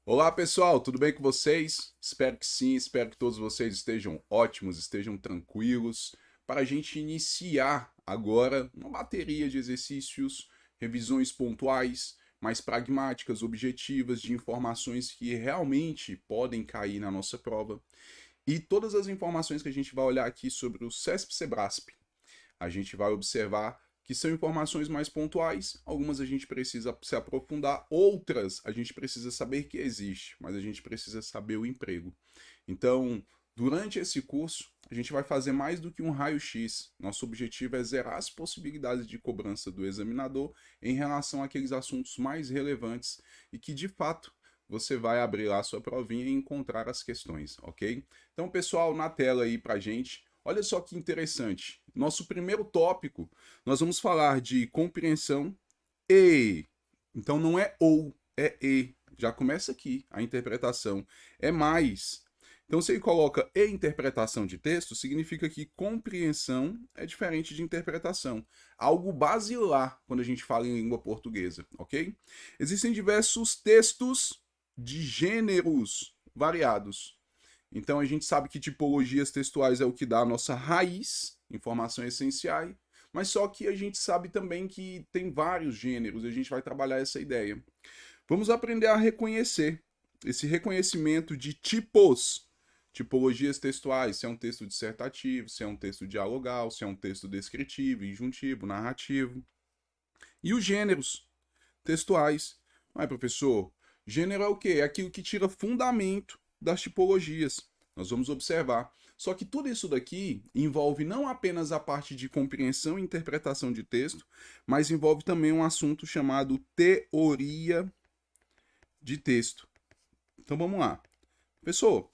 Olá pessoal, tudo bem com vocês? Espero que sim, espero que todos vocês estejam ótimos, estejam tranquilos, para a gente iniciar agora uma bateria de exercícios, revisões pontuais, mais pragmáticas, objetivas, de informações que realmente podem cair na nossa prova. E todas as informações que a gente vai olhar aqui sobre o CESP-CEBRASP, a gente vai observar que são informações mais pontuais, algumas a gente precisa se aprofundar, outras a gente precisa saber que existe, mas a gente precisa saber o emprego. Então, durante esse curso, a gente vai fazer mais do que um raio-x. Nosso objetivo é zerar as possibilidades de cobrança do examinador em relação àqueles assuntos mais relevantes e que, de fato, você vai abrir lá a sua provinha e encontrar as questões, ok? Então, pessoal, na tela aí pra gente, olha só que interessante. Nosso primeiro tópico, nós vamos falar de compreensão e. Então não é ou, é e. Já começa aqui a interpretação. É mais. Então, se ele coloca e interpretação de texto, significa que compreensão é diferente de interpretação. Algo basilar quando a gente fala em língua portuguesa, ok? Existem diversos textos de gêneros variados. Então a gente sabe que tipologias textuais é o que dá a nossa raiz, informação essencial, mas só que a gente sabe também que tem vários gêneros e a gente vai trabalhar essa ideia. Vamos aprender a reconhecer esse reconhecimento de tipos, tipologias textuais, se é um texto dissertativo, se é um texto dialogal, se é um texto descritivo, injuntivo, narrativo. E os gêneros textuais. Mas, professor, gênero é o quê? É aquilo que tira fundamento das tipologias. Nós vamos observar. Só que tudo isso daqui envolve não apenas a parte de compreensão e interpretação de texto, mas envolve também um assunto chamado teoria de texto. Então vamos lá. Professor,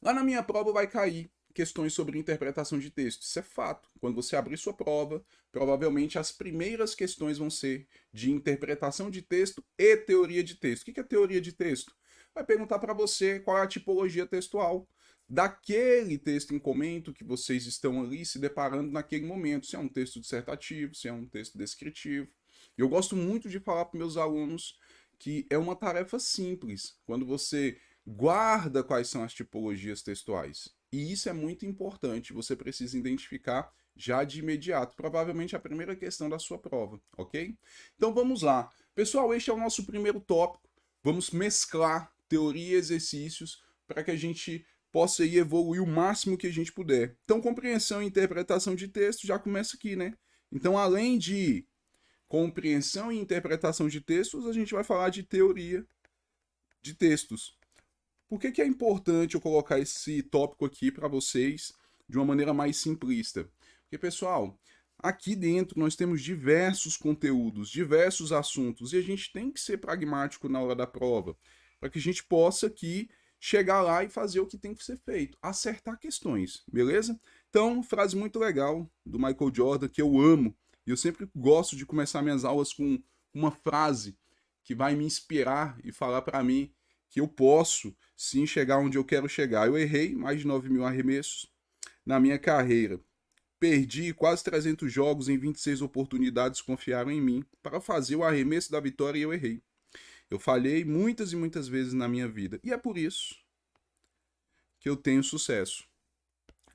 lá na minha prova vai cair questões sobre interpretação de texto. Isso é fato. Quando você abrir sua prova, provavelmente as primeiras questões vão ser de interpretação de texto e teoria de texto. O que é teoria de texto? Vai perguntar para você qual é a tipologia textual daquele texto em comento que vocês estão ali se deparando naquele momento. Se é um texto dissertativo, se é um texto descritivo. Eu gosto muito de falar para meus alunos que é uma tarefa simples. Quando você guarda quais são as tipologias textuais. E isso é muito importante, você precisa identificar já de imediato, provavelmente a primeira questão da sua prova, ok? Então vamos lá. Pessoal, este é o nosso primeiro tópico. Vamos mesclar teoria e exercícios para que a gente possa ir evoluir o máximo que a gente puder. Então, compreensão e interpretação de texto já começa aqui, né? Então, além de compreensão e interpretação de textos, a gente vai falar de teoria de textos. Por que é importante eu colocar esse tópico aqui para vocês de uma maneira mais simplista? Porque, pessoal, aqui dentro nós temos diversos conteúdos, diversos assuntos, e a gente tem que ser pragmático na hora da prova, para que a gente possa aqui chegar lá e fazer o que tem que ser feito, acertar questões, beleza? Então, frase muito legal do Michael Jordan que eu amo, e eu sempre gosto de começar minhas aulas com uma frase que vai me inspirar e falar para mim que eu posso sim chegar onde eu quero chegar. Eu errei mais de 9 mil arremessos na minha carreira. Perdi quase 300 jogos em 26 oportunidades, confiaram em mim para fazer o arremesso da vitória e eu errei. Eu falhei muitas e muitas vezes na minha vida. E é por isso que eu tenho sucesso.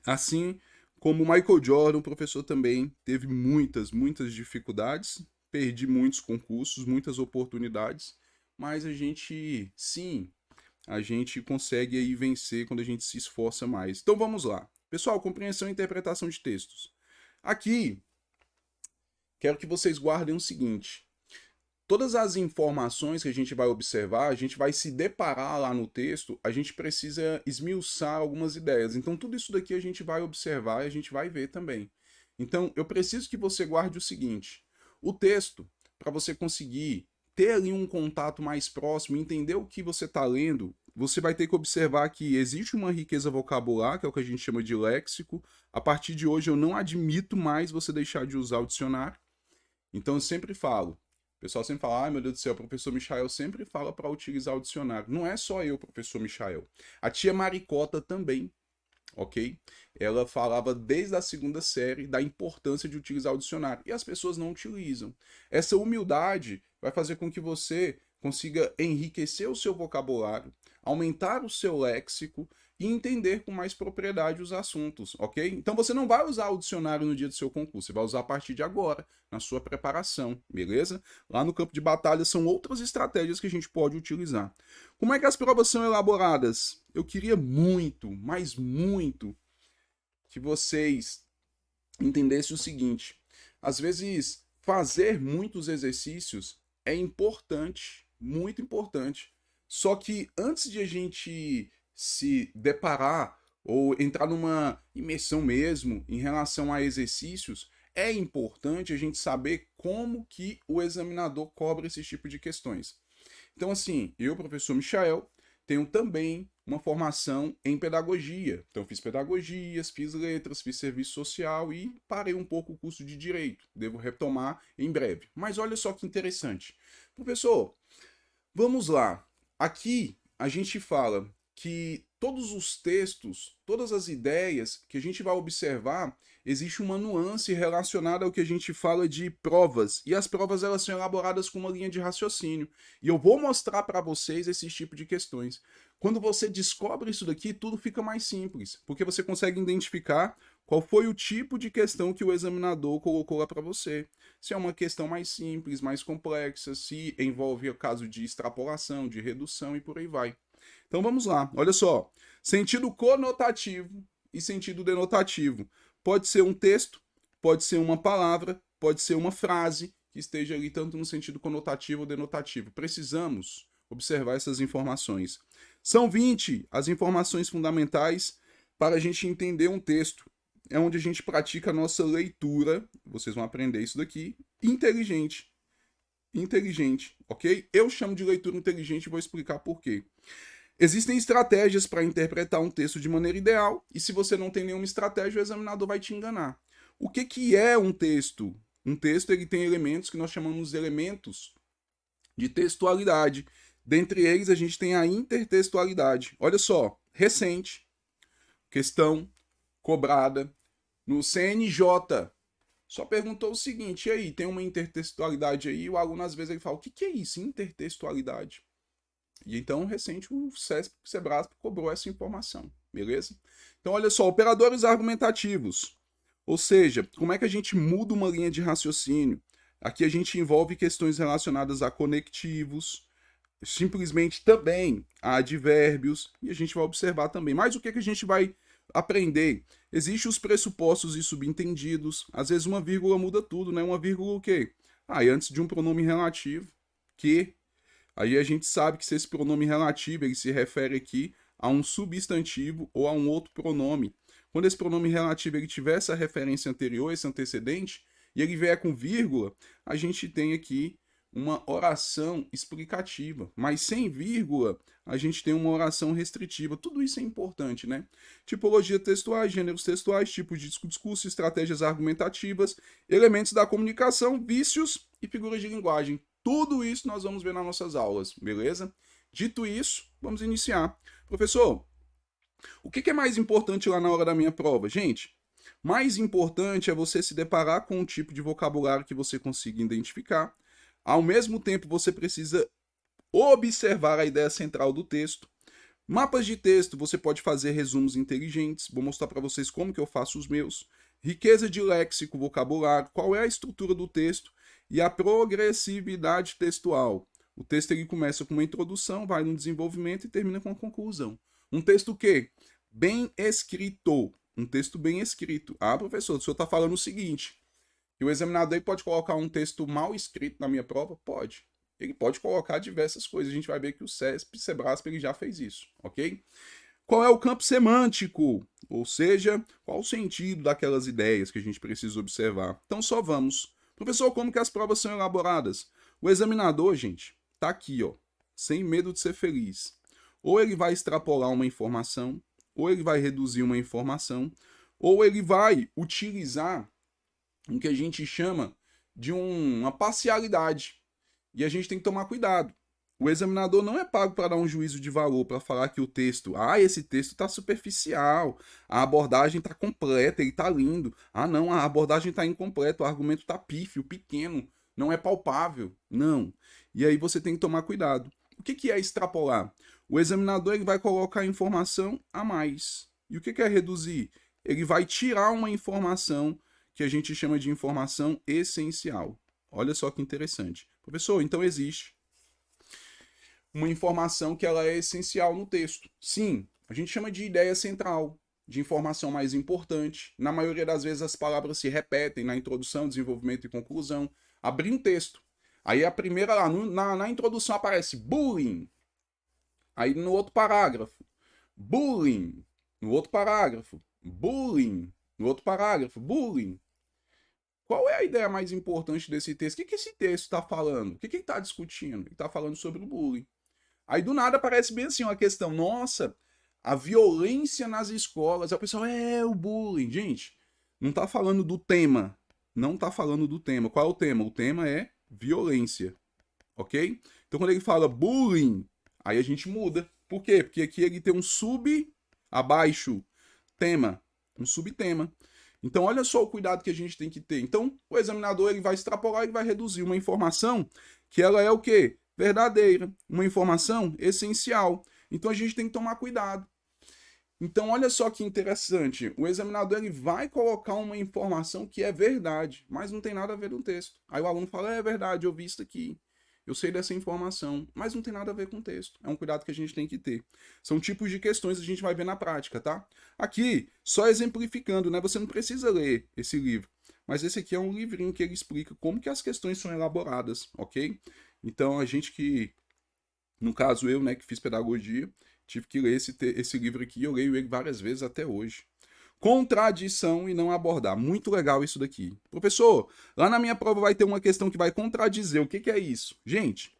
Assim como Michael Jordan, o professor também teve muitas dificuldades, perdi muitos concursos, muitas oportunidades, mas a gente, sim, a gente consegue aí vencer quando a gente se esforça mais. Então vamos lá. Pessoal, compreensão e interpretação de textos. Aqui, quero que vocês guardem o seguinte: todas as informações que a gente vai observar, a gente vai se deparar lá no texto, a gente precisa esmiuçar algumas ideias. Então, tudo isso daqui a gente vai observar e a gente vai ver também. Então, eu preciso que você guarde o seguinte: o texto, para você conseguir ter ali um contato mais próximo, entender o que você está lendo, você vai ter que observar que existe uma riqueza vocabular, que é o que a gente chama de léxico. A partir de hoje, eu não admito mais você deixar de usar o dicionário. Então, eu sempre falo, o pessoal sempre fala, ai meu Deus do céu, o professor Michael sempre fala para utilizar o dicionário. Não é só eu, professor Michael. A tia Maricota também, ok? Ela falava desde a segunda série da importância de utilizar o dicionário. E as pessoas não utilizam. Essa humildade vai fazer com que você consiga enriquecer o seu vocabulário, aumentar o seu léxico e entender com mais propriedade os assuntos, ok? Então você não vai usar o dicionário no dia do seu concurso, você vai usar a partir de agora, na sua preparação, beleza? Lá no campo de batalha são outras estratégias que a gente pode utilizar. Como é que as provas são elaboradas? Eu queria muito, mas muito, que vocês entendessem o seguinte: às vezes fazer muitos exercícios é importante, muito importante. Só que antes de a gente se deparar ou entrar numa imersão mesmo em relação a exercícios, é importante a gente saber como que o examinador cobra esse tipo de questões. Então, assim, eu, professor Michael, tenho também uma formação em pedagogia. Então, fiz pedagogias, fiz letras, fiz serviço social e parei um pouco o curso de direito. Devo retomar em breve. Mas olha só que interessante. Professor, vamos lá. Aqui a gente fala que todos os textos, todas as ideias que a gente vai observar, existe uma nuance relacionada ao que a gente fala de provas. E as provas elas são elaboradas com uma linha de raciocínio. E eu vou mostrar para vocês esse tipo de questões. Quando você descobre isso daqui, tudo fica mais simples, porque você consegue identificar qual foi o tipo de questão que o examinador colocou lá para você. Se é uma questão mais simples, mais complexa, se envolve o caso de extrapolação, de redução e por aí vai. Então vamos lá, olha só. Sentido conotativo e sentido denotativo. Pode ser um texto, pode ser uma palavra, pode ser uma frase que esteja ali tanto no sentido conotativo ou denotativo. Precisamos observar essas informações. São 20 as informações fundamentais para a gente entender um texto. É onde a gente pratica a nossa leitura, vocês vão aprender isso daqui, inteligente. Inteligente, ok? Eu chamo de leitura inteligente e vou explicar por quê. Existem estratégias para interpretar um texto de maneira ideal, e se você não tem nenhuma estratégia, o examinador vai te enganar. O que é um texto? Um texto ele tem elementos que nós chamamos de elementos de textualidade. Dentre eles, a gente tem a intertextualidade. Olha só, recente, questão cobrada no CNJ. Só perguntou o seguinte: e aí, tem uma intertextualidade aí? E o aluno, às vezes, ele fala: o que é isso, intertextualidade? E então, recente, o CESP, o Sebrasp cobrou essa informação, beleza? Então, olha só, operadores argumentativos. Ou seja, como é que a gente muda uma linha de raciocínio? Aqui a gente envolve questões relacionadas a conectivos, simplesmente também a advérbios, e a gente vai observar também. Mas o que a gente vai aprender? Existem os pressupostos e subentendidos. Às vezes uma vírgula muda tudo, né? Uma vírgula o quê? E antes de um pronome relativo, que... Aí a gente sabe que se esse pronome relativo ele se refere aqui a um substantivo ou a um outro pronome. Quando esse pronome relativo ele tiver essa referência anterior, esse antecedente, e ele vier com vírgula, a gente tem aqui uma oração explicativa. Mas sem vírgula, a gente tem uma oração restritiva. Tudo isso é importante, né? Tipologia textuais, gêneros textuais, tipos de discurso, estratégias argumentativas, elementos da comunicação, vícios e figuras de linguagem. Tudo isso nós vamos ver nas nossas aulas, beleza? Dito isso, vamos iniciar. Professor, o que é mais importante lá na hora da minha prova? Gente, mais importante é você se deparar com um tipo de vocabulário que você consiga identificar. Ao mesmo tempo, você precisa observar a ideia central do texto. Mapas de texto, você pode fazer resumos inteligentes. Vou mostrar para vocês como que eu faço os meus. Riqueza de léxico, vocabulário, qual é a estrutura do texto e a progressividade textual. O texto ele começa com uma introdução, vai no desenvolvimento e termina com a conclusão. Um texto que? Bem escrito. Um texto bem escrito. Professor, o senhor está falando o seguinte, que o examinador pode colocar um texto mal escrito na minha prova? Pode. Ele pode colocar diversas coisas. A gente vai ver que o CESP, Sebrasp, ele já fez isso, ok? Qual é o campo semântico? Ou seja, qual o sentido daquelas ideias que a gente precisa observar? Então só vamos. Professor, como que as provas são elaboradas? O examinador, gente, tá aqui, ó, sem medo de ser feliz. Ou ele vai extrapolar uma informação, ou ele vai reduzir uma informação, ou ele vai utilizar o que a gente chama de uma parcialidade. E a gente tem que tomar cuidado. O examinador não é pago para dar um juízo de valor, para falar que o texto, esse texto está superficial, a abordagem está completa, ele está lindo. Não, a abordagem está incompleta, o argumento está pífio, pequeno. não é palpável, não. E aí você tem que tomar cuidado. O que é extrapolar? O examinador ele vai colocar informação a mais. E o que é reduzir? Ele vai tirar uma informação que a gente chama de informação essencial. Olha só que interessante. Professor, então existe uma informação que ela é essencial no texto. Sim, a gente chama de ideia central, de informação mais importante. Na maioria das vezes as palavras se repetem na introdução, desenvolvimento e conclusão. Abrir um texto. Aí a primeira lá, na introdução aparece bullying. Aí no outro parágrafo, bullying. No outro parágrafo, bullying. No outro parágrafo, bullying. Qual é a ideia mais importante desse texto? O que esse texto está falando? O que ele está discutindo? Ele está falando sobre o bullying. Aí do nada aparece bem assim uma questão, nossa, a violência nas escolas. Aí o pessoal, o bullying. Gente, não tá falando do tema. Não tá falando do tema. Qual é o tema? O tema é violência. Ok? Então quando ele fala bullying, aí a gente muda. Por quê? Porque aqui ele tem um abaixo, tema, um subtema. Então olha só o cuidado que a gente tem que ter. Então o examinador ele vai extrapolar e vai reduzir uma informação que ela é o quê? Verdadeira, uma informação essencial. Então a gente tem que tomar cuidado. Então olha só que interessante, o examinador ele vai colocar uma informação que é verdade, mas não tem nada a ver com o texto. Aí o aluno fala, é verdade, eu vi isso aqui, eu sei dessa informação, mas não tem nada a ver com o texto. É um cuidado que a gente tem que ter. São tipos de questões que a gente vai ver na prática, tá? Aqui, só exemplificando, né? Você não precisa ler esse livro, mas esse aqui é um livrinho que ele explica como que as questões são elaboradas, ok? Então, a gente que, no caso eu, né, que fiz pedagogia, tive que ler esse livro aqui, eu leio ele várias vezes até hoje. Contradição e não abordar. Muito legal isso daqui. Professor, lá na minha prova vai ter uma questão que vai contradizer. O que é isso? Gente,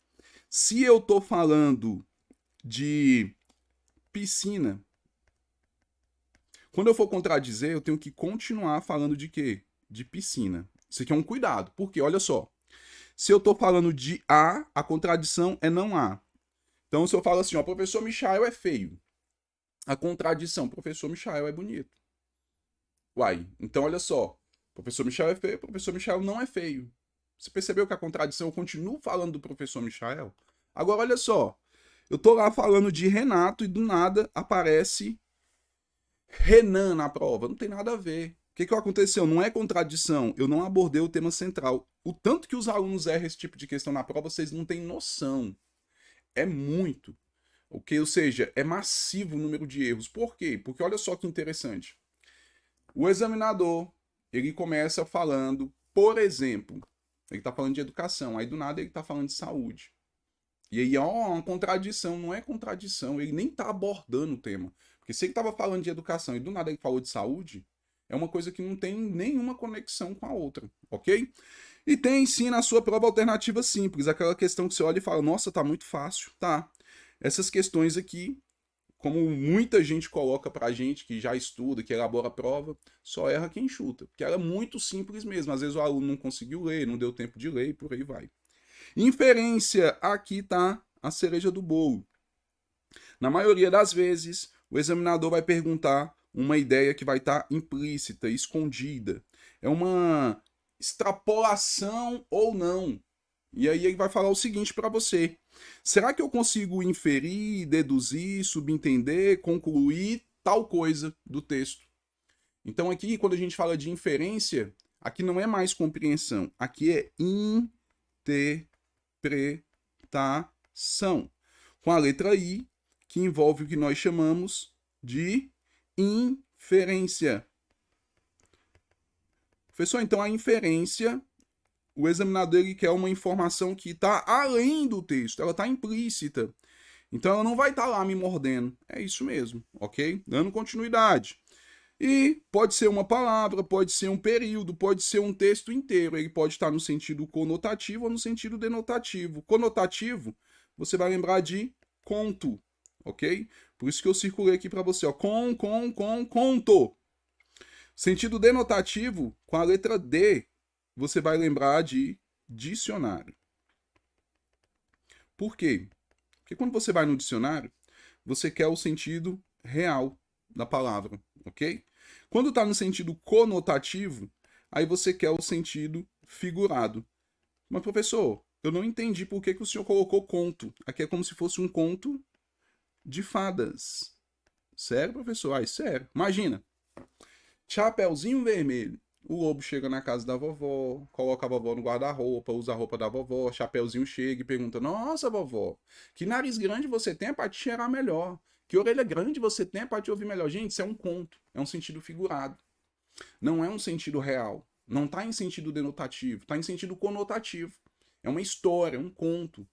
se eu tô falando de piscina, quando eu for contradizer, eu tenho que continuar falando de quê? De piscina. Isso aqui é um cuidado. Porque, olha só, se eu tô falando de a contradição é não há. Então, se eu falo assim, ó, professor Michael é feio. A contradição, professor Michael é bonito. Uai, então olha só. Professor Michael é feio, professor Michael não é feio. Você percebeu que a contradição, eu continuo falando do professor Michael? Agora, olha só. Eu tô lá falando de Renato e do nada aparece Renan na prova. Não tem nada a ver. O que aconteceu? Não é contradição. Eu não abordei o tema central. O tanto que os alunos erram esse tipo de questão na prova, vocês não têm noção. É muito. Ok? Ou seja, é massivo o número de erros. Por quê? Porque olha só que interessante. O examinador, ele começa falando, por exemplo, ele está falando de educação, aí do nada ele está falando de saúde. E aí, uma contradição, não é contradição, ele nem está abordando o tema. Porque se ele estava falando de educação e do nada ele falou de saúde, é uma coisa que não tem nenhuma conexão com a outra, ok? E tem sim na sua prova alternativa simples, aquela questão que você olha e fala, nossa, tá muito fácil, tá? Essas questões aqui, como muita gente coloca pra gente que já estuda, que elabora a prova, só erra quem chuta, porque ela é muito simples mesmo. Às vezes o aluno não conseguiu ler, não deu tempo de ler e por aí vai. Inferência, aqui tá a cereja do bolo. Na maioria das vezes, o examinador vai perguntar uma ideia que vai estar implícita, escondida. É uma extrapolação ou não. E aí ele vai falar o seguinte para você: será que eu consigo inferir, deduzir, subentender, concluir tal coisa do texto? Então aqui, quando a gente fala de inferência, aqui não é mais compreensão, aqui é interpretação. Com a letra I, que envolve o que nós chamamos de inferência. Professor, então a inferência, o examinador ele quer uma informação que está além do texto, ela está implícita. Então ela não vai estar lá me mordendo. É isso mesmo, ok? Dando continuidade. E pode ser uma palavra, pode ser um período, pode ser um texto inteiro. Ele pode estar no sentido conotativo ou no sentido denotativo. Conotativo, você vai lembrar de conto, ok? Por isso que eu circulei aqui para você, ó. Conto. Sentido denotativo, com a letra D, você vai lembrar de dicionário. Por quê? Porque quando você vai no dicionário, você quer o sentido real da palavra, ok? Quando está no sentido conotativo, aí você quer o sentido figurado. Mas, professor, eu não entendi por que o senhor colocou conto. Aqui é como se fosse um conto de fadas. Sério, professor? Ai, sério. Imagina. Chapeuzinho vermelho. O lobo chega na casa da vovó, coloca a vovó no guarda-roupa, usa a roupa da vovó, Chapeuzinho chega e pergunta: Nossa, vovó, que nariz grande você tem para te cheirar melhor? Que orelha grande você tem para te ouvir melhor? Gente, isso é um conto, é um sentido figurado. Não é um sentido real. Não está em sentido denotativo, está em sentido conotativo. É uma história, um conto.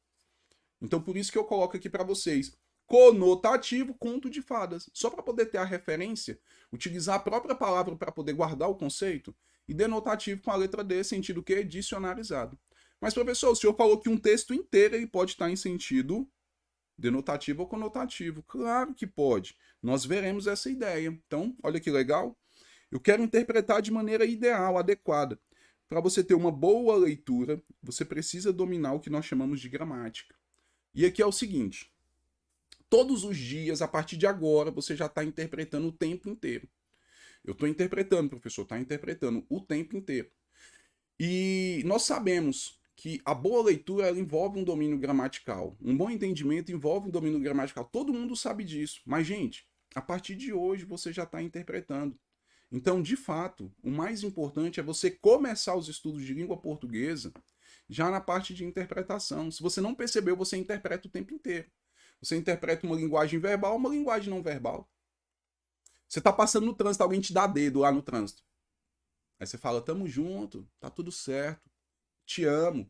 Então por isso que eu coloco aqui para vocês. Conotativo, conto de fadas. Só para poder ter a referência, utilizar a própria palavra para poder guardar o conceito. E denotativo com a letra D, sentido que? Dicionarizado. Mas, professor, o senhor falou que um texto inteiro ele pode estar em sentido denotativo ou conotativo. Claro que pode. Nós veremos essa ideia. Então, olha que legal. Eu quero interpretar de maneira ideal, adequada. Para você ter uma boa leitura, você precisa dominar o que nós chamamos de gramática. E aqui é o seguinte: todos os dias, a partir de agora, você já está interpretando o tempo inteiro. Eu estou interpretando, professor, está interpretando o tempo inteiro. E nós sabemos que a boa leitura ela envolve um domínio gramatical. Um bom entendimento envolve um domínio gramatical. Todo mundo sabe disso. Mas, gente, a partir de hoje você já está interpretando. Então, de fato, o mais importante é você começar os estudos de língua portuguesa já na parte de interpretação. Se você não percebeu, você interpreta o tempo inteiro. Você interpreta uma linguagem verbal, uma linguagem não verbal. Você tá passando no trânsito, alguém te dá dedo lá no trânsito. Aí você fala, tamo junto, tá tudo certo, te amo,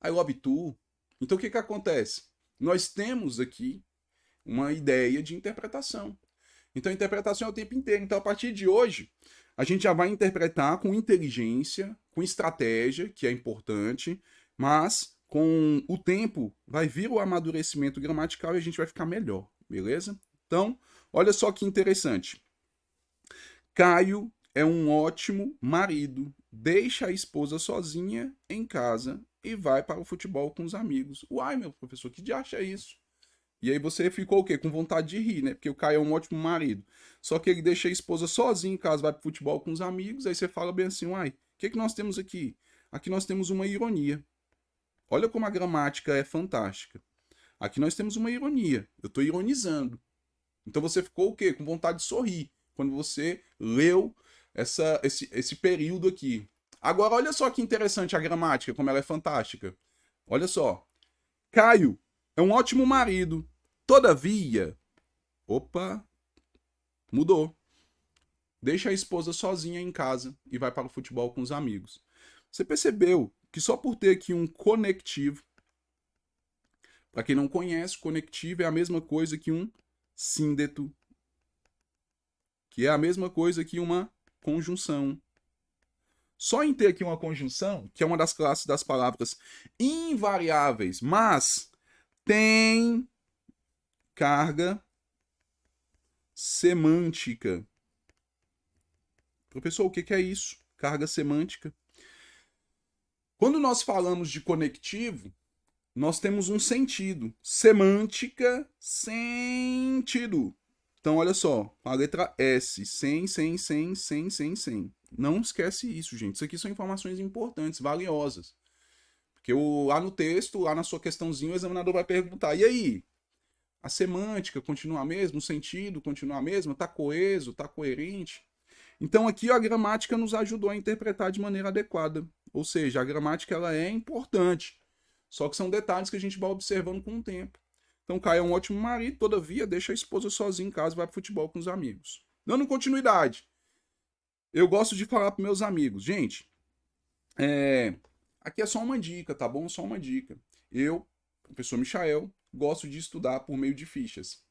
I love tu. Então o que que acontece? Nós temos aqui uma ideia de interpretação. Então a interpretação é o tempo inteiro. Então a partir de hoje, a gente já vai interpretar com inteligência, com estratégia, que é importante, mas com o tempo vai vir o amadurecimento gramatical e a gente vai ficar melhor, beleza? Então, olha só que interessante. Caio é um ótimo marido, deixa a esposa sozinha em casa e vai para o futebol com os amigos. Uai, meu professor, que diacho é isso? E aí você ficou o quê? Com vontade de rir, né? Porque o Caio é um ótimo marido. Só que ele deixa a esposa sozinha em casa, vai pro futebol com os amigos, aí você fala bem assim, uai, o que que nós temos aqui? Aqui nós temos uma ironia. Olha como a gramática é fantástica. Aqui nós temos uma ironia. Eu estou ironizando. Então você ficou o quê? Com vontade de sorrir quando você leu esse período aqui. Agora, olha só que interessante a gramática, como ela é fantástica. Olha só. Caio é um ótimo marido. Todavia, opa, mudou. Deixa a esposa sozinha em casa e vai para o futebol com os amigos. Você percebeu que só por ter aqui um conectivo, para quem não conhece, conectivo é a mesma coisa que um síndeto, que é a mesma coisa que uma conjunção. Só em ter aqui uma conjunção, que é uma das classes das palavras invariáveis, mas tem carga semântica. Professor, o que é isso? Carga semântica. Quando nós falamos de conectivo, nós temos um sentido. Semântica, sentido. Então, olha só, a letra S, sem. Não esquece isso, gente. Isso aqui são informações importantes, valiosas. Porque lá no texto, lá na sua questãozinha, o examinador vai perguntar, e aí? A semântica continua a mesma? O sentido continua a mesma? Está coeso? Está coerente? Então aqui a gramática nos ajudou a interpretar de maneira adequada. Ou seja, a gramática ela é importante. Só que são detalhes que a gente vai observando com o tempo. Então Caio é um ótimo marido, todavia deixa a esposa sozinha em casa e vai para futebol com os amigos. Dando continuidade. Eu gosto de falar para meus amigos, gente, aqui é só uma dica, tá bom? Só uma dica. Eu, professor Michael, gosto de estudar por meio de fichas.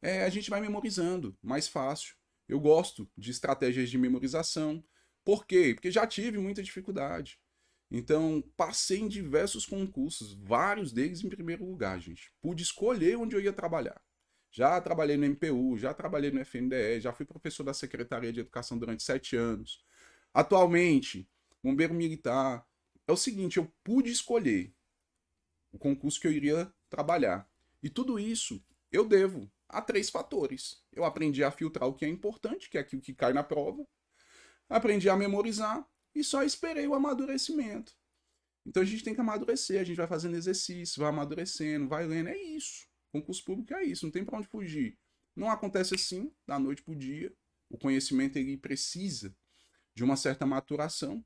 A gente vai memorizando, mais fácil. Eu gosto de estratégias de memorização. Por quê? Porque já tive muita dificuldade. Então, passei em diversos concursos, vários deles em primeiro lugar, gente. Pude escolher onde eu ia trabalhar. Já trabalhei no MPU, já trabalhei no FNDE, já fui professor da Secretaria de Educação durante 7 anos. Atualmente, bombeiro militar. É o seguinte, eu pude escolher o concurso que eu iria trabalhar. E tudo isso eu devo a 3 fatores. Eu aprendi a filtrar o que é importante, que é aquilo que cai na prova. Aprendi a memorizar e só esperei o amadurecimento. Então a gente tem que amadurecer, a gente vai fazendo exercício, vai amadurecendo, vai lendo, é isso. Concurso público é isso, não tem para onde fugir. Não acontece assim, da noite pro dia. O conhecimento ele precisa de uma certa maturação.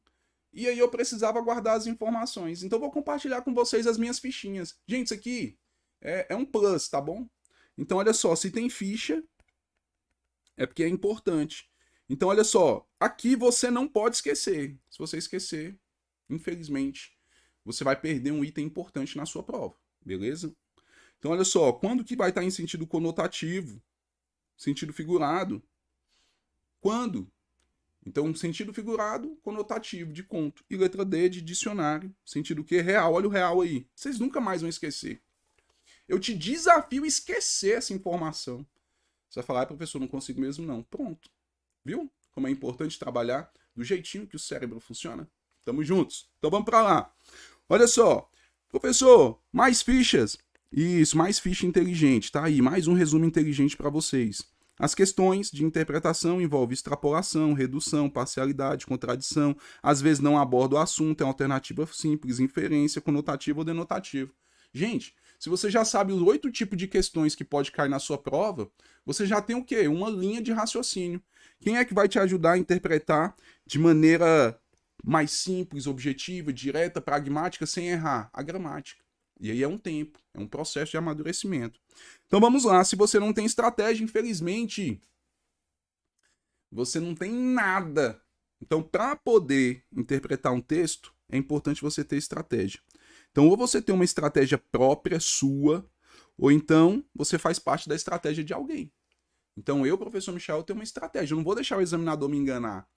E aí eu precisava guardar as informações. Então eu vou compartilhar com vocês as minhas fichinhas. Gente, isso aqui é um plus, tá bom? Então olha só, se tem ficha, é porque é importante. Então olha só, aqui você não pode esquecer. Se você esquecer, infelizmente, você vai perder um item importante na sua prova, beleza? Então olha só, quando que vai estar em sentido conotativo, sentido figurado? Quando? Então, sentido figurado, conotativo, de conto. E letra D, de dicionário. Sentido que? Real. Olha o real aí. Vocês nunca mais vão esquecer. Eu te desafio a esquecer essa informação. Você vai falar, professor, não consigo mesmo não. Pronto. Viu? Como é importante trabalhar do jeitinho que o cérebro funciona? Tamo juntos. Então vamos para lá. Olha só. Professor, mais fichas. Isso, mais ficha inteligente. Tá aí, mais um resumo inteligente para vocês. As questões de interpretação envolvem extrapolação, redução, parcialidade, contradição. Às vezes não aborda o assunto, é uma alternativa simples, inferência, conotativa ou denotativa. Gente, se você já sabe os 8 tipos de questões que pode cair na sua prova, você já tem o quê? Uma linha de raciocínio. Quem é que vai te ajudar a interpretar de maneira mais simples, objetiva, direta, pragmática, sem errar? A gramática. E aí é um tempo, é um processo de amadurecimento. Então vamos lá, se você não tem estratégia, infelizmente, você não tem nada. Então, para poder interpretar um texto, é importante você ter estratégia. Então, ou você tem uma estratégia própria, sua, ou então você faz parte da estratégia de alguém. Então, eu, professor Michel, tenho uma estratégia. Eu não vou deixar o examinador me enganar.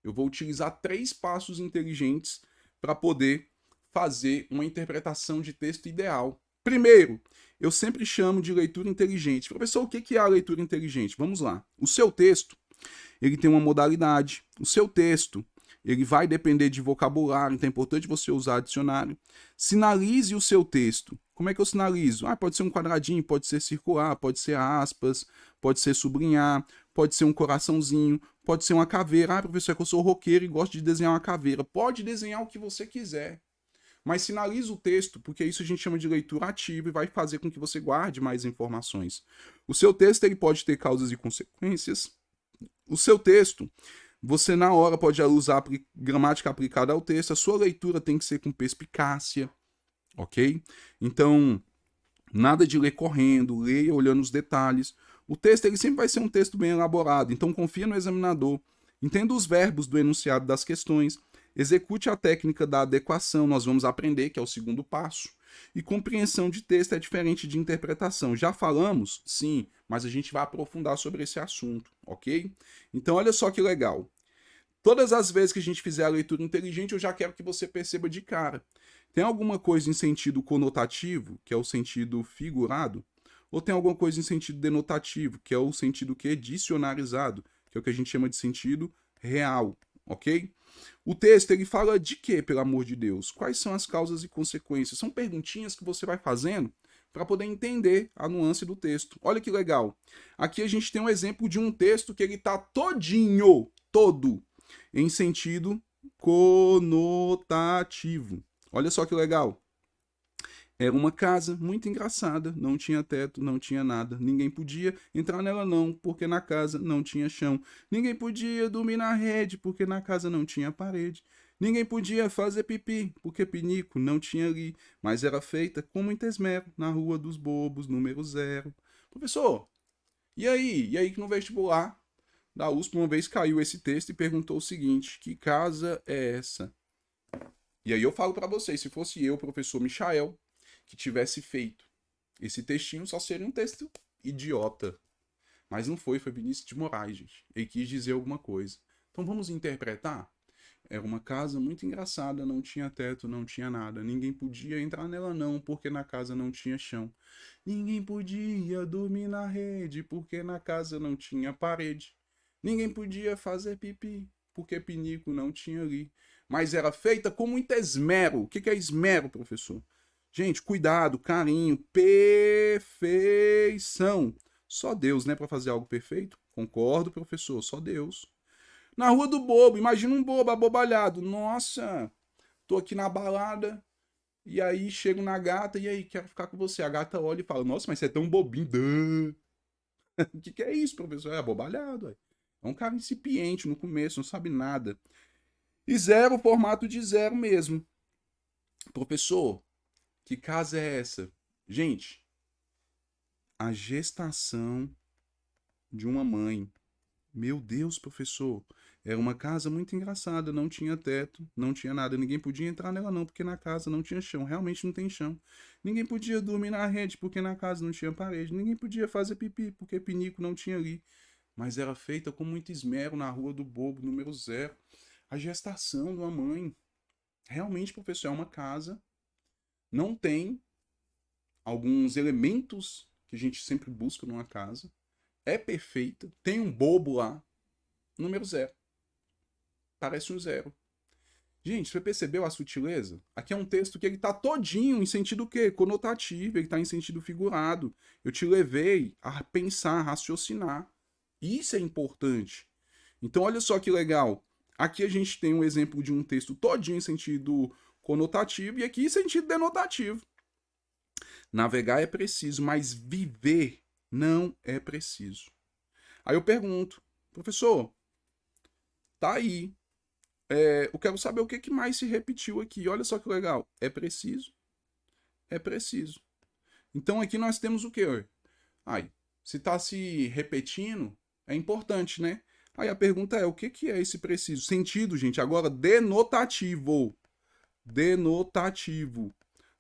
Eu vou utilizar 3 passos inteligentes para poder fazer uma interpretação de texto ideal. Primeiro, eu sempre chamo de leitura inteligente. Professor, o que é a leitura inteligente? Vamos lá. O seu texto, ele tem uma modalidade. O seu texto, ele vai depender de vocabulário, então é importante você usar dicionário. Sinalize o seu texto. Como é que eu sinalizo? Pode ser um quadradinho, pode ser circular, pode ser aspas, pode ser sublinhar, pode ser um coraçãozinho, pode ser uma caveira. Professor, é que eu sou roqueiro e gosto de desenhar uma caveira. Pode desenhar o que você quiser. Mas sinaliza o texto, porque isso a gente chama de leitura ativa e vai fazer com que você guarde mais informações. O seu texto ele pode ter causas e consequências. O seu texto, você na hora pode usar gramática aplicada ao texto. A sua leitura tem que ser com perspicácia, ok? Então, nada de ler correndo, leia olhando os detalhes. O texto ele sempre vai ser um texto bem elaborado, então confia no examinador. Entenda os verbos do enunciado das questões. Execute a técnica da adequação, nós vamos aprender, que é o segundo passo. E compreensão de texto é diferente de interpretação. Já falamos? Sim, mas a gente vai aprofundar sobre esse assunto, ok? Então, olha só que legal. Todas as vezes que a gente fizer a leitura inteligente, eu já quero que você perceba de cara. Tem alguma coisa em sentido conotativo, que é o sentido figurado? Ou tem alguma coisa em sentido denotativo, que é o sentido que é dicionarizado, que é o que a gente chama de sentido real, ok? O texto ele fala de quê, pelo amor de Deus? Quais são as causas e consequências? São perguntinhas que você vai fazendo para poder entender a nuance do texto. Olha que legal. Aqui a gente tem um exemplo de um texto que ele está todinho, todo, em sentido conotativo. Olha só que legal. Era uma casa muito engraçada, não tinha teto, não tinha nada. Ninguém podia entrar nela não, porque na casa não tinha chão. Ninguém podia dormir na rede, porque na casa não tinha parede. Ninguém podia fazer pipi, porque pinico não tinha ali, mas era feita com muito esmero, na Rua dos Bobos, número 0. Professor, e aí? E aí que no vestibular da USP uma vez caiu esse texto e perguntou o seguinte, que casa é essa? E aí eu falo para vocês, se fosse eu, professor Michael, que tivesse feito esse textinho, só seria um texto idiota. Mas não foi Vinícius de Moraes, gente. Ele quis dizer alguma coisa. Então vamos interpretar? Era uma casa muito engraçada, não tinha teto, não tinha nada. Ninguém podia entrar nela não, porque na casa não tinha chão. Ninguém podia dormir na rede, porque na casa não tinha parede. Ninguém podia fazer pipi, porque pinico não tinha ali. Mas era feita com muito esmero. O que é esmero, professor? Gente, cuidado, carinho, perfeição. Só Deus, né, para fazer algo perfeito? Concordo, professor, só Deus. Na Rua do Bobo, imagina um bobo abobalhado. Nossa, tô aqui na balada, E aí chego na gata, e aí, quero ficar com você. A gata olha e fala, nossa, mas você é tão bobinho. Duh. O que é isso, professor? É abobalhado, ué. É um cara incipiente no começo, não sabe nada. E zero, formato de zero mesmo. Professor, que casa é essa? Gente, a gestação de uma mãe. Meu Deus, professor. Era uma casa muito engraçada, não tinha teto, não tinha nada. Ninguém podia entrar nela não, porque na casa não tinha chão. Realmente não tem chão. Ninguém podia dormir na rede, porque na casa não tinha parede. Ninguém podia fazer pipi, porque pinico não tinha ali. Mas era feita com muito esmero na Rua do Bobo, número 0. A gestação de uma mãe. Realmente, professor, é uma casa. Não tem alguns elementos que a gente sempre busca numa casa. É perfeita. Tem um bobo lá. Número 0. Parece um 0. Gente, você percebeu a sutileza? Aqui é um texto que ele tá todinho em sentido o quê? Conotativo, ele tá em sentido figurado. Eu te levei a pensar, a raciocinar. Isso é importante. Então, olha só que legal. Aqui a gente tem um exemplo de um texto todinho em sentido conotativo e aqui em sentido denotativo. Navegar é preciso, mas viver não é preciso. Aí eu pergunto, professor, tá aí. Eu quero saber o que mais se repetiu aqui. Olha só que legal. É preciso? É preciso. Então aqui nós temos o quê? Aí, se está se repetindo, é importante, né? Aí a pergunta é, o que é esse preciso? Sentido, gente, agora denotativo. Denotativo.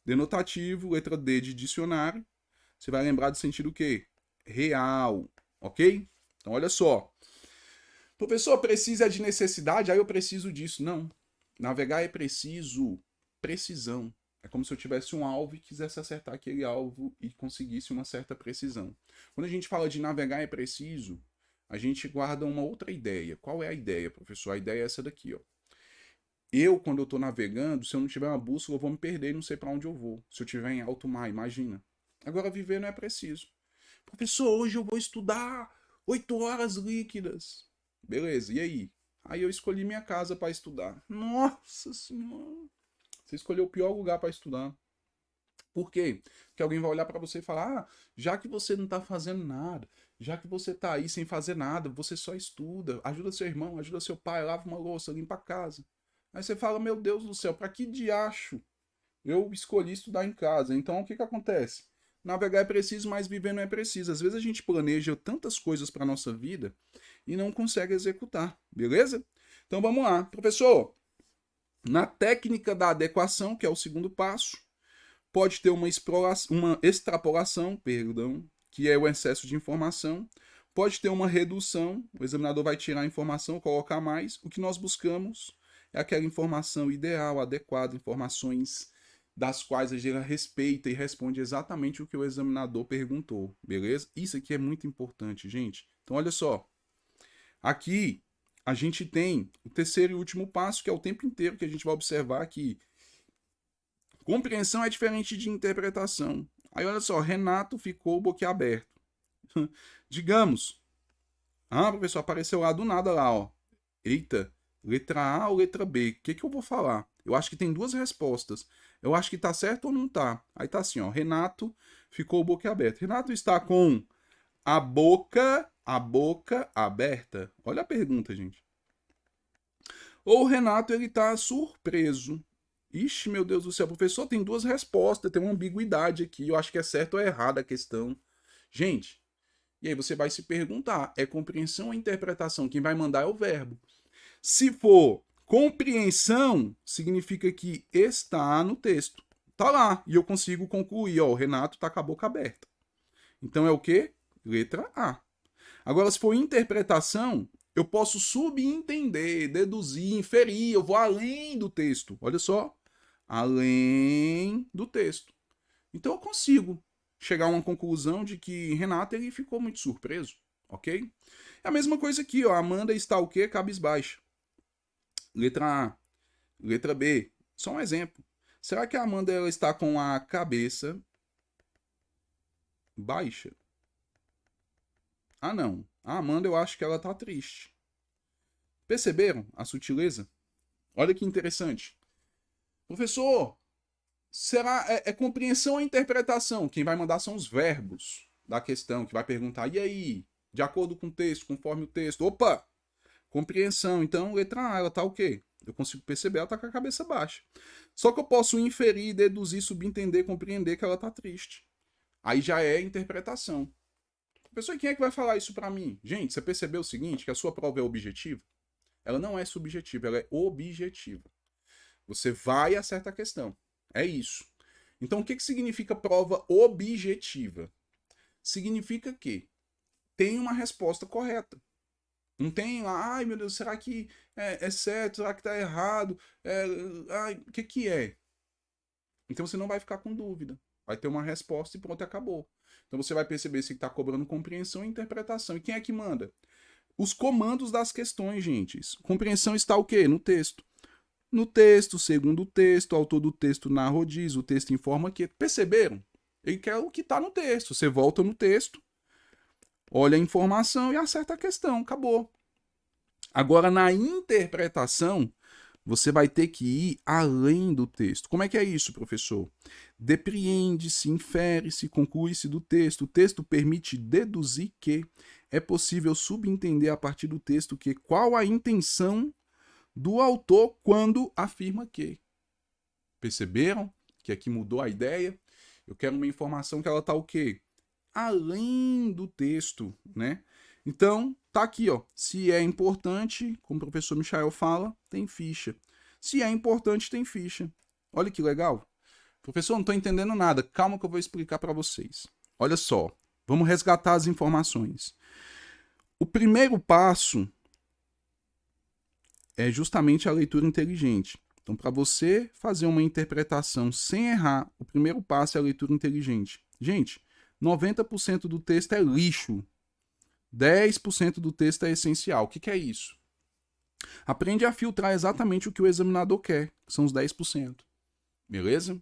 Denotativo, letra D de dicionário. Você vai lembrar do sentido o quê? Real, ok? Então olha só. Professor, precisa de necessidade? Aí eu preciso disso. Não. Navegar é preciso. Precisão. É como se eu tivesse um alvo e quisesse acertar aquele alvo e conseguisse uma certa precisão. Quando a gente fala de navegar é preciso, a gente guarda uma outra ideia. Qual é a ideia, professor? A ideia é essa daqui, ó. Quando eu estou navegando, se eu não tiver uma bússola, eu vou me perder e não sei para onde eu vou. Se eu estiver em alto mar, imagina. Agora, viver não é preciso. Professor, hoje eu vou estudar 8 horas líquidas. Beleza, e aí? Aí eu escolhi minha casa para estudar. Nossa senhora. Você escolheu o pior lugar para estudar. Por quê? Porque alguém vai olhar para você e falar: já que você não tá fazendo nada, já que você tá aí sem fazer nada, você só estuda, ajuda seu irmão, ajuda seu pai, lava uma louça, limpa a casa. Aí você fala: meu Deus do céu, para que diacho eu escolhi estudar em casa? Então o que acontece? Navegar é preciso, mas viver não é preciso. Às vezes a gente planeja tantas coisas para nossa vida e não consegue executar, beleza? Então vamos lá. Professor, na técnica da adequação, que é o segundo passo, pode ter uma extrapolação, perdão, que é o excesso de informação. Pode ter uma redução, o examinador vai tirar a informação, colocar mais. O que nós buscamos é aquela informação ideal, adequada, informações das quais a gente respeita e responde exatamente o que o examinador perguntou, beleza? Isso aqui é muito importante, gente. Então, olha só. Aqui a gente tem o terceiro e último passo, que é o tempo inteiro que a gente vai observar que compreensão é diferente de interpretação. Aí olha só, Renato ficou boquiaberto. Digamos, professor, apareceu lá do nada lá, ó. Eita, letra A ou letra B? O que eu vou falar? Eu acho que tem duas respostas. Eu acho que tá certo ou não tá. Aí tá assim, ó, Renato ficou boquiaberto. Renato está com a boca aberta? Olha a pergunta, gente. Ou o Renato, ele tá surpreso. Ixi, meu Deus do céu, professor, tem duas respostas, tem uma ambiguidade aqui. Eu acho que é certo ou errado a questão. Gente, e aí você vai se perguntar: é compreensão ou interpretação? Quem vai mandar é o verbo. Se for compreensão, significa que está no texto. Tá lá. E eu consigo concluir, ó, o Renato tá com a boca aberta. Então é o quê? Letra A. Agora, se for interpretação, eu posso subentender, deduzir, inferir, eu vou além do texto. Olha só, além do texto. Então eu consigo chegar a uma conclusão de que Renato ele ficou muito surpreso, ok? É a mesma coisa aqui, ó. Amanda está o quê? Cabisbaixa. Letra A. Letra B. Só um exemplo. Será que a Amanda ela está com a cabeça baixa? Ah, não. A Amanda eu acho que ela tá triste. Perceberam a sutileza? Olha que interessante. Professor, Será compreensão ou interpretação? Quem vai mandar são os verbos da questão, que vai perguntar, e aí? De acordo com o texto, conforme o texto. Opa! Compreensão. Então, letra A, ela tá o quê? Eu consigo perceber, ela tá com a cabeça baixa. Só que eu posso inferir, deduzir, subentender, compreender que ela tá triste. Aí já é interpretação. Professor, quem é que vai falar isso para mim? Gente, você percebeu o seguinte, que a sua prova é objetiva? Ela não é subjetiva, ela é objetiva. Você vai e acerta a questão. É isso. Então, o que significa prova objetiva? Significa que tem uma resposta correta. Não tem lá, ai meu Deus, será que é certo? Será que tá errado? O que é? Então você não vai ficar com dúvida. Vai ter uma resposta e pronto, acabou. Então você vai perceber se está cobrando compreensão e interpretação. E quem é que manda? Os comandos das questões, gente. Compreensão está o quê? No texto. No texto, segundo o texto, o autor do texto narra ou diz, o texto informa que. Perceberam? Ele quer o que está no texto. Você volta no texto, olha a informação e acerta a questão. Acabou. Agora, na interpretação, você vai ter que ir além do texto. Como é que é isso, professor? Depreende-se, infere-se, conclui-se do texto. O texto permite deduzir que é possível subentender a partir do texto que qual a intenção do autor quando afirma que. Perceberam que aqui mudou a ideia? Eu quero uma informação que ela está o quê? Além do texto, né? Então, tá aqui, ó. Se é importante, como o professor Michael fala, tem ficha. Se é importante, tem ficha. Olha que legal. Professor, não estou entendendo nada. Calma que eu vou explicar para vocês. Olha só. Vamos resgatar as informações. O primeiro passo é justamente a leitura inteligente. Então, para você fazer uma interpretação sem errar, o primeiro passo é a leitura inteligente. Gente, 90% do texto é lixo. 10% do texto é essencial. O que é isso? Aprende a filtrar exatamente o que o examinador quer, que são os 10%. Beleza?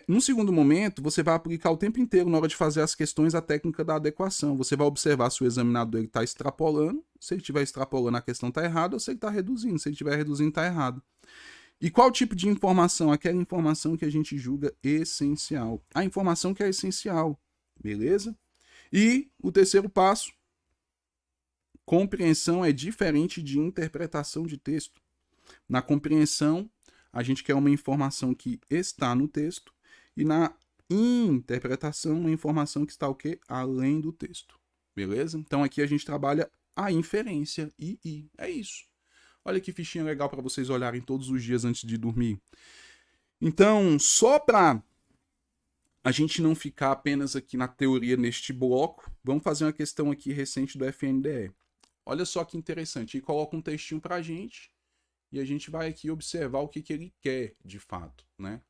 No segundo momento, você vai aplicar o tempo inteiro, na hora de fazer as questões, a técnica da adequação. Você vai observar se o examinador está extrapolando. Se ele estiver extrapolando, a questão está errada, ou se ele está reduzindo. Se ele estiver reduzindo, está errado. E qual tipo de informação? Aquela informação que a gente julga essencial. A informação que é essencial. Beleza? E o terceiro passo, compreensão é diferente de interpretação de texto. Na compreensão, a gente quer uma informação que está no texto e na interpretação, uma informação que está o quê? Além do texto. Beleza? Então aqui a gente trabalha a inferência e é isso. Olha que fichinha legal para vocês olharem todos os dias antes de dormir. Então, só para a gente não ficar apenas aqui na teoria neste bloco, vamos fazer uma questão aqui recente do FNDE. Olha só que interessante, ele coloca um textinho pra gente e a gente vai aqui observar o que ele quer de fato, né?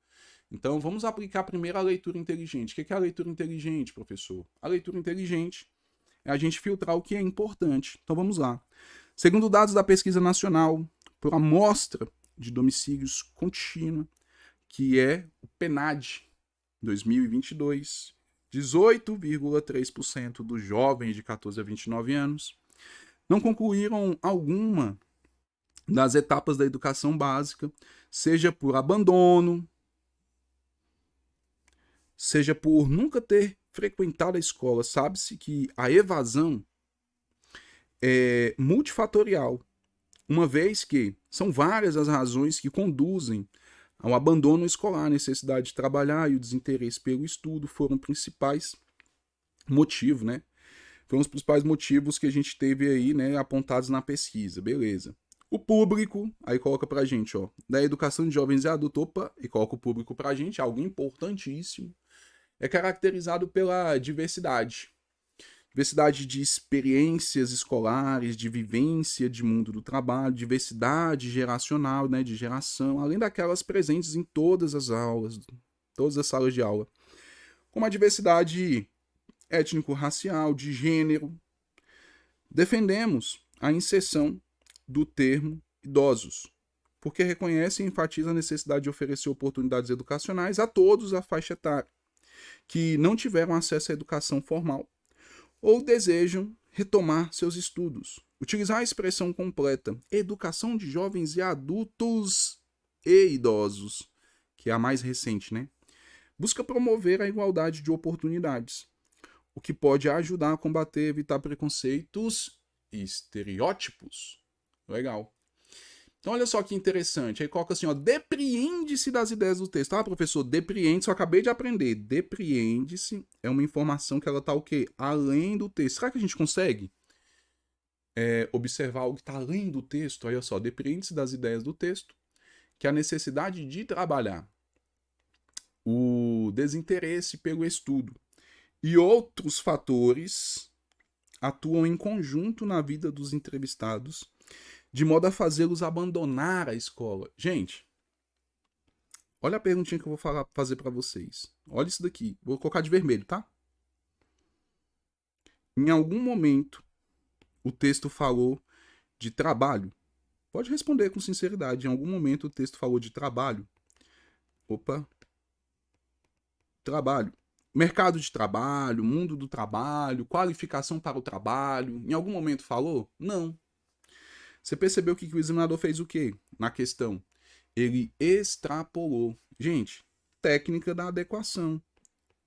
Então vamos aplicar primeiro a leitura inteligente. O que é a leitura inteligente, professor? A leitura inteligente é a gente filtrar o que é importante. Então vamos lá. Segundo dados da pesquisa nacional por amostra de domicílios contínua, que é o PNAD, 2022, 18,3% dos jovens de 14 a 29 anos não concluíram alguma das etapas da educação básica, seja por abandono, seja por nunca ter frequentado a escola. Sabe-se que a evasão é multifatorial, uma vez que são várias as razões que conduzem ao abandono escolar. A necessidade de trabalhar e o desinteresse pelo estudo foram principais motivos, né? Foram os principais motivos que a gente teve aí, né, apontados na pesquisa, beleza. O público, aí coloca pra gente, ó, da educação de jovens e adultos, opa, e coloca o público pra gente, algo importantíssimo, é caracterizado pela diversidade. Diversidade de experiências escolares, de vivência de mundo do trabalho, diversidade geracional, né, de geração, além daquelas presentes em todas as aulas, todas as salas de aula. Como a diversidade étnico-racial, de gênero. Defendemos a inserção do termo idosos, porque reconhece e enfatiza a necessidade de oferecer oportunidades educacionais a todos a faixa etária que não tiveram acesso à educação formal ou desejam retomar seus estudos. Utilizar a expressão completa educação de jovens e adultos e idosos, que é a mais recente, né? Busca promover a igualdade de oportunidades, o que pode ajudar a combater e evitar preconceitos e estereótipos. Legal. Então, olha só que interessante. Aí coloca assim, ó, depreende-se das ideias do texto. Ah, professor, depreende-se, eu acabei de aprender. Depreende-se é uma informação que ela tá o quê? Além do texto. Será que a gente consegue observar algo que está além do texto? Olha só, depreende-se das ideias do texto, que a necessidade de trabalhar, o desinteresse pelo estudo e outros fatores atuam em conjunto na vida dos entrevistados, de modo a fazê-los abandonar a escola. Gente, olha a perguntinha que eu vou fazer para vocês. Olha isso daqui. Vou colocar de vermelho, tá? Em algum momento, o texto falou de trabalho? Pode responder com sinceridade. Em algum momento, o texto falou de trabalho? Opa. Trabalho. Mercado de trabalho, mundo do trabalho, qualificação para o trabalho. Em algum momento falou? Não. Você percebeu que o examinador fez o quê na questão? Ele extrapolou. Gente, técnica da adequação.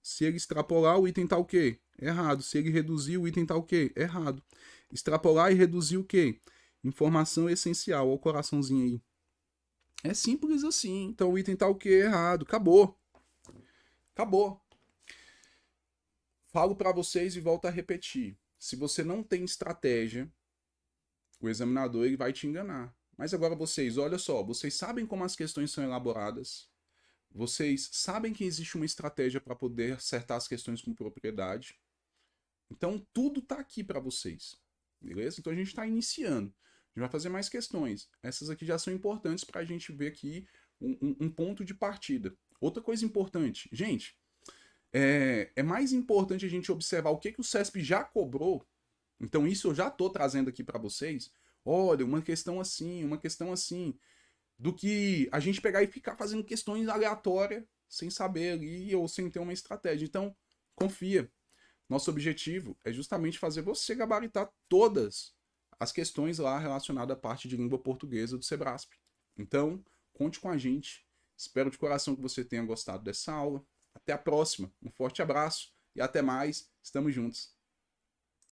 Se ele extrapolar, o item tá o quê? Errado. Se ele reduzir, o item tá o quê? Errado. Extrapolar e reduzir o quê? Informação essencial. Olha o coraçãozinho aí. É simples assim. Então o item tá o quê? Errado. Acabou. Acabou. Falo para vocês e volto a repetir. Se você não tem estratégia, o examinador ele vai te enganar. Mas agora vocês, olha só, vocês sabem como as questões são elaboradas, vocês sabem que existe uma estratégia para poder acertar as questões com propriedade. Então tudo está aqui para vocês, beleza? Então a gente está iniciando. A gente vai fazer mais questões. Essas aqui já são importantes para a gente ver aqui um ponto de partida. Outra coisa importante, gente, é mais importante a gente observar o que o CESP já cobrou. Então isso eu já estou trazendo aqui para vocês. Olha, uma questão assim, do que a gente pegar e ficar fazendo questões aleatórias sem saber ali ou sem ter uma estratégia. Então, confia. Nosso objetivo é justamente fazer você gabaritar todas as questões lá relacionadas à parte de língua portuguesa do Sebrasp. Então, conte com a gente. Espero de coração que você tenha gostado dessa aula. Até a próxima. Um forte abraço e até mais. Estamos juntos.